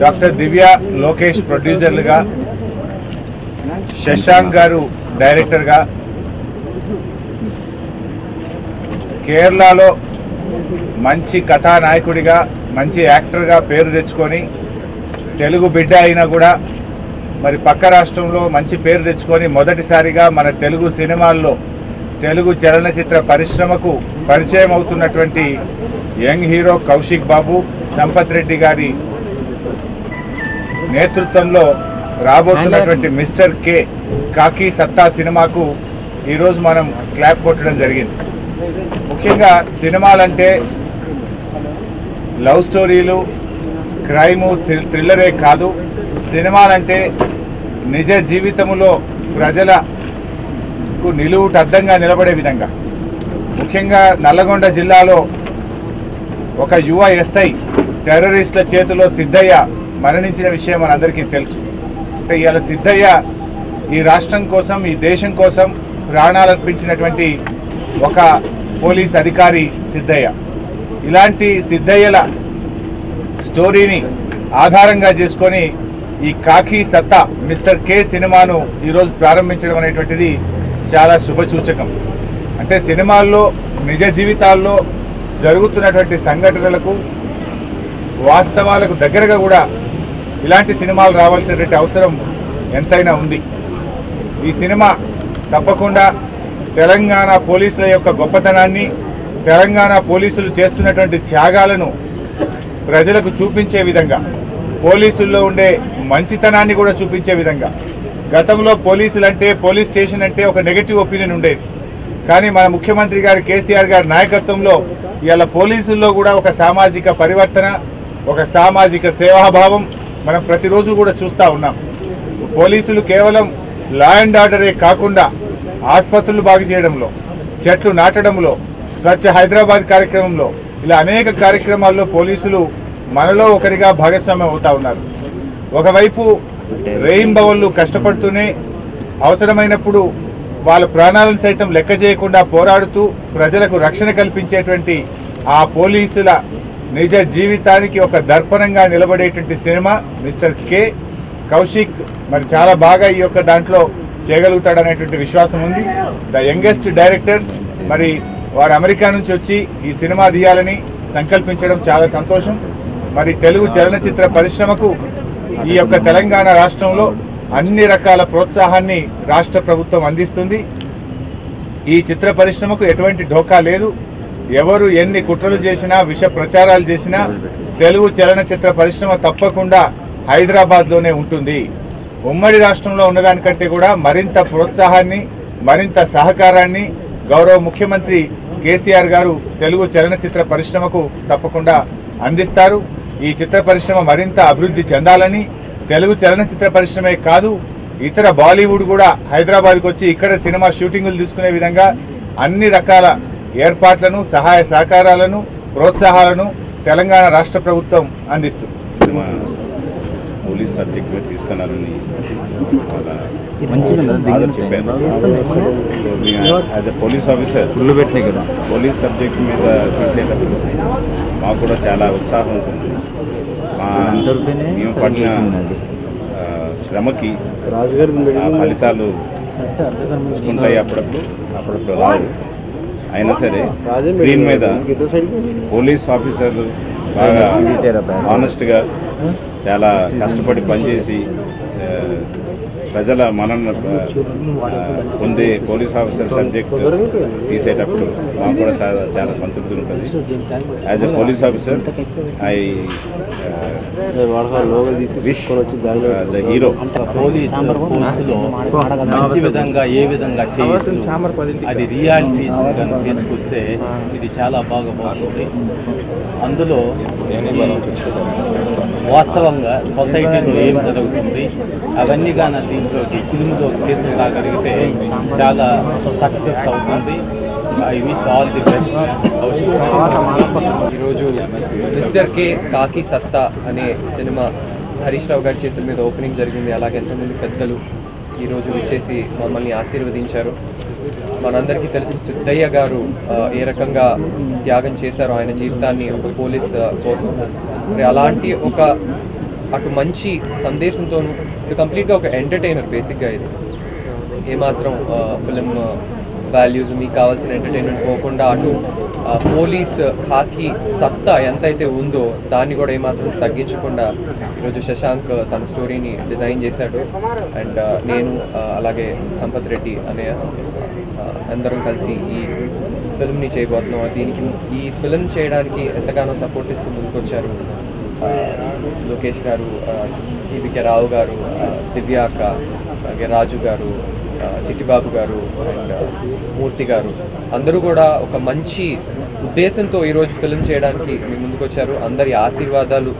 Doctor దివ్య లోకేష్ ప్రొడ్యూసర్లుగా, శశాంక్ గారు డైరెక్టర్గా, కేరళలో మంచి కథానాయకుడిగా, మంచి యాక్టర్గా పేరు తెచ్చుకొని తెలుగు బిడ్డ అయినా కూడా మరి పక్క రాష్ట్రంలో మంచి పేరు తెచ్చుకొని మొదటిసారిగా మన తెలుగు సినిమాల్లో తెలుగు చలనచిత్ర పరిశ్రమకు పరిచయం అవుతున్నటువంటి యంగ్ హీరో కౌశిక్ బాబు, సంపత్ రెడ్డి గారి నేతృత్వంలో రాబోతున్నటువంటి మిస్టర్ కే కాకి సత్తా సినిమాకు ఈరోజు మనం క్లాప్ కొట్టడం జరిగింది. ముఖ్యంగా సినిమాలంటే లవ్ స్టోరీలు, క్రైము, థ్రిల్లరే కాదు. సినిమాలంటే నిజ జీవితంలో ప్రజలకు నిలువుటద్దంగా నిలబడే విధంగా, ముఖ్యంగా నల్లగొండ జిల్లాలో ఒక యువ ఎస్ఐ టెర్రరిస్టుల చేతిలో సిద్ధయ్య మరణించిన విషయం మనందరికీ తెలుసు. అంటే ఇవాళ సిద్ధయ్య ఈ రాష్ట్రం కోసం, ఈ దేశం కోసం ప్రాణాలర్పించినటువంటి ఒక పోలీస్ అధికారి సిద్ధయ్య. ఇలాంటి సిద్ధయ్యల స్టోరీని ఆధారంగా చేసుకొని ఈ కాకి సత్తా మిస్టర్ కే సినిమాను ఈరోజు ప్రారంభించడం అనేటువంటిది చాలా శుభసూచకం. అంటే సినిమాల్లో, నిజ జీవితాల్లో జరుగుతున్నటువంటి సంఘటనలకు, వాస్తవాలకు దగ్గరగా కూడా ఇలాంటి సినిమాలు రావాల్సినటువంటి అవసరం ఎంతైనా ఉంది. ఈ సినిమా తప్పకుండా తెలంగాణ పోలీసుల యొక్క గొప్పతనాన్ని, తెలంగాణ పోలీసులు చేస్తున్నటువంటి త్యాగాలను ప్రజలకు చూపించే విధంగా, పోలీసుల్లో ఉండే మంచితనాన్ని కూడా చూపించే విధంగా. గతంలో పోలీసులంటే, పోలీస్ స్టేషన్ అంటే ఒక నెగటివ్ ఒపీనియన్ ఉండేది. కానీ మన ముఖ్యమంత్రి గారి కేసీఆర్ గారి నాయకత్వంలో ఇవాళ పోలీసుల్లో కూడా ఒక సామాజిక పరివర్తన, ఒక సామాజిక సేవాభావం మనం ప్రతిరోజు కూడా చూస్తూ ఉన్నాం. పోలీసులు కేవలం లా అండ్ ఆర్డరే కాకుండా ఆసుపత్రులు బాగు చేయడంలో, చెట్లు నాటడంలో, స్వచ్ఛ హైదరాబాద్ కార్యక్రమంలో, ఇలా అనేక కార్యక్రమాల్లో పోలీసులు మనలో ఒకరిగా భాగస్వామ్యం అవుతూ ఉన్నారు. ఒకవైపు రేయింబవళ్ళు కష్టపడుతూనే అవసరమైనప్పుడు వాళ్ళ ప్రాణాలను సైతం లెక్క చేయకుండా పోరాడుతూ ప్రజలకు రక్షణ కల్పించేటువంటి ఆ పోలీసుల నిజ జీవితానికి ఒక దర్పణంగా నిలబడేటువంటి సినిమా మిస్టర్ కే. కౌశిక్ మరి చాలా బాగా ఈ యొక్క దాంట్లో చేయగలుగుతాడనేటువంటి విశ్వాసం ఉంది. ద యంగెస్ట్ డైరెక్టర్, మరి వారు అమెరికా నుంచి వచ్చి ఈ సినిమా తీయాలని సంకల్పించడం చాలా సంతోషం. మరి తెలుగు చలనచిత్ర పరిశ్రమకు ఈ యొక్క తెలంగాణ రాష్ట్రంలో అన్ని రకాల ప్రోత్సాహాన్ని రాష్ట్ర ప్రభుత్వం అందిస్తుంది. ఈ చిత్ర పరిశ్రమకు ఎటువంటి ఢోకా లేదు. ఎవరు ఎన్ని కుట్రలు చేసినా, విష ప్రచారాలు చేసినా తెలుగు చలనచిత్ర పరిశ్రమ తప్పకుండా హైదరాబాద్లోనే ఉంటుంది. ఉమ్మడి రాష్ట్రంలో ఉన్నదానికంటే కూడా మరింత ప్రోత్సాహాన్ని, మరింత సహకారాన్ని గౌరవ ముఖ్యమంత్రి కేసీఆర్ గారు తెలుగు చలనచిత్ర పరిశ్రమకు తప్పకుండా అందిస్తారు. ఈ చిత్ర పరిశ్రమ మరింత అభివృద్ధి చెందాలని, తెలుగు చలనచిత్ర పరిశ్రమే కాదు ఇతర బాలీవుడ్ కూడా హైదరాబాద్కు వచ్చి ఇక్కడ సినిమా షూటింగులు తీసుకునే విధంగా అన్ని రకాల ఏర్పాట్లను, సహాయ సహకారాలను, ప్రోత్సాహాలను తెలంగాణ రాష్ట్ర ప్రభుత్వం అందిస్తుంది. పోలీస్ సబ్జెక్ట్ మీద తీస్తున్నారని చెప్పాను. As a police officer police subject మీద తీసేటప్పుడు మాకు కూడా చాలా ఉత్సాహం ఉంటుంది. మేము పడిన శ్రమకి ఆ ఫలితాలు వస్తుంటాయి. అప్పుడప్పుడు రావు. అయినా సరే స్క్రీన్ మీద పోలీస్ ఆఫీసర్లు బాగా ఆనెస్ట్గా చాలా కష్టపడి పనిచేసి ప్రజల మనల్ని పొందే పోలీస్ ఆఫీసర్ సబ్జెక్ట్ తీసేటప్పుడు మాకు కూడా చాలా సంతృప్తి ఉంటుంది. As a police officer I wish the hero పోలీసులో మంచి విధంగా ఏ విధంగా చేయొచ్చు అది రియాలిటీస్ తీసుకొస్తే ఇది చాలా బాగా బాగుంది. అందులో వాస్తవంగా సొసైటీలో ఏం జరుగుతుంది అవన్నీ కానీ దీంట్లోకి ఫిల్మ్లో తీసుకురాగలిగితే చాలా సక్సెస్ అవుతుంది. I wish all the best. ఈరోజు మిస్టర్ కే కాకి సత్తా అనే సినిమా హరీష్ రావు గారి చేతుల మీద ఓపెనింగ్ జరిగింది. అలాగే ఎంతోమంది పెద్దలు ఈరోజు వచ్చేసి మమ్మల్ని ఆశీర్వదించారు. మనందరికీ తెలుసు సిద్ధయ్య గారు ఏ రకంగా త్యాగం చేశారో ఆయన జీవితాన్ని ఒక పోలీస్ కోసం. మరి అలాంటి ఒక అటు మంచి సందేశంతోనూ ఇటు కంప్లీట్గా ఒక ఎంటర్టైనర్. బేసిక్గా ఇది ఏమాత్రం ఫిలిం వాల్యూస్ మీకు కావాల్సిన ఎంటర్టైన్మెంట్ పోకుండా అటు పోలీస్ ఖాకీ సత్తా ఎంతైతే ఉందో దాన్ని కూడా ఏమాత్రం తగ్గించకుండా ఈరోజు శశాంక్ తన స్టోరీని డిజైన్ చేశాడు. అండ్ నేను అలాగే సంపత్ రెడ్డి అనే అందరం కలిసి ఈ ఫిల్మ్ని చేయబోతున్నాం. దీనికి ఈ ఫిల్మ్ చేయడానికి ఎంతగానో సపోర్ట్ ఇస్తూ ముందుకొచ్చారు లోకేష్ గారు, టీవీకే రావు గారు, దివ్యాక, అలాగే రాజు గారు, చిట్టిబాబు గారు అండ్ మూర్తి గారు అందరూ కూడా ఒక మంచి ఉద్దేశంతో ఈరోజు ఫిల్మ్ చేయడానికి మీ ముందుకొచ్చారు. అందరి ఆశీర్వాదాలు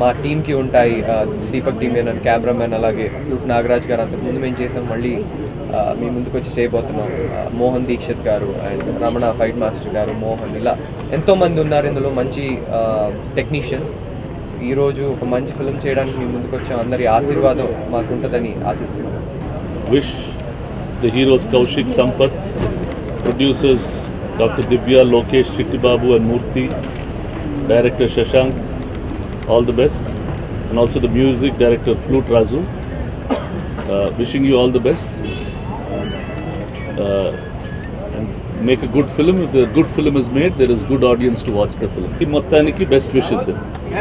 మా టీంకి ఉంటాయి. దీపక్ టీమేన్ అండ్ కెమెరామెన్ అలాగే నాగరాజ్ గారు అంతకుముందు మేము చేసాం, మళ్ళీ మీ ముందుకు వచ్చి చేయబోతున్నాం. మోహన్ దీక్షిత్ గారు అండ్ రమణ ఫైట్ మాస్టర్ గారు, మోహన్, ఇలా ఎంతోమంది ఉన్నారు ఇందులో మంచి టెక్నీషియన్స్. ఈరోజు ఒక మంచి ఫిల్మ్ చేయడానికి మీ ముందుకు వచ్చాం. అందరి ఆశీర్వాదం మాకు ఉంటుందని ఆశిస్తున్నాం. Wish the heroes Kaushik Sampath, producers Dr. Divya, Lokesh, Chittibabu and Murthy, director Shashank, all the best, and also the music director Flute Razu. Wishing you all the best and make a good film. If a good film is made, there is good audience to watch the film. Motthaniki best wishes.